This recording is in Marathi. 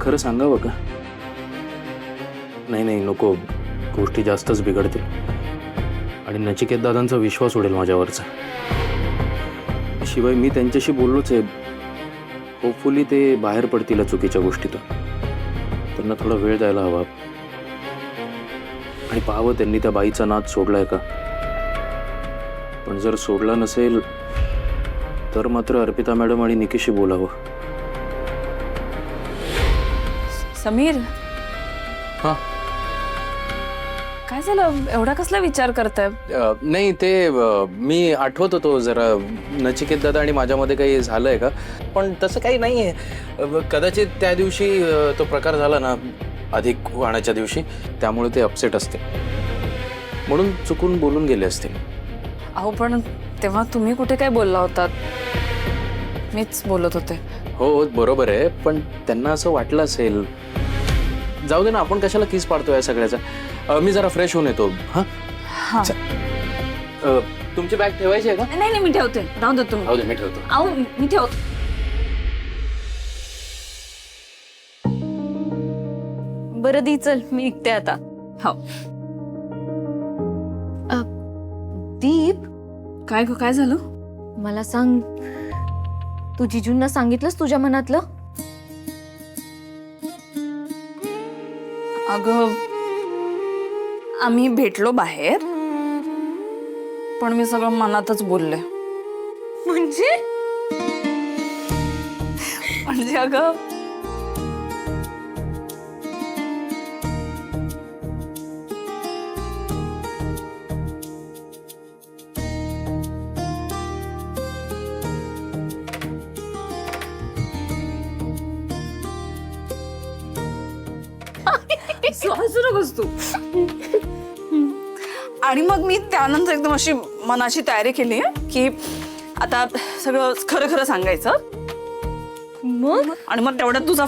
खरं सांगावं का? नाही नाही नको, गोष्टी जास्तच बिघडतील आणि नचिकेत दादांचा विश्वास उडेल माझ्यावरचा. शिवाय मी त्यांच्याशी बोललोच आहे. होपफुली ते बाहेर पडतील चुकीच्या गोष्टीतून. त्यांना थोडा वेळ द्यायला हवा. आणि पाहावं त्यांनी त्या बाईचा नाद सोडलाय का. पण जर सोडला नसेल तर मात्र अर्पिता मॅडम आणि निकीशी बोलावं. समीर, हां काय झालं? एवढा कसला विचार करताय? नाही ते मी आठवत होतो जरा नचिकेत दादा आणि माझ्यामध्ये काही झालंय का, पण तसं काही नाही आहे. कदाचित त्या दिवशी तो प्रकार झाला ना अधिक वाणाच्या दिवशी, त्यामुळे ते अपसेट असते म्हणून चुकून बोलून गेले असते. अहो पण तेव्हा तुम्ही कुठे काय बोलला होतात? मीच बोलत होते. हो बरोबर आहे, पण त्यांना असं वाटलं असेल. जाऊ दे ना, आपण कशाला किस पाडतो या सगळ्याचा. मी जरा फ्रेश होऊन येतो. हां हां. तुमची बॅग ठेवायची आहे का? नाही नाही, मी ठेवते. राहू दे तुम्ही. जाऊ दे, मी ठेवतो. अहो मी ठेवते. बरं दी, चल मी निघते आता. हो. दीप, काय ग, काय झालं? मला सांग, तू जिजूंना सांगितलंस तुझ्या मनातलं? अगं आम्ही भेटलो बाहेर, पण मी सगळं मनातच बोलले. म्हणजे म्हणजे अगं हसू नकोस तू. आणि मग मी त्यानंतर एकदम अशी मनाची तयारी केली की आता सगळं खरं खरं सांगायचं. मग आणि मग तेवढ्यात तुझा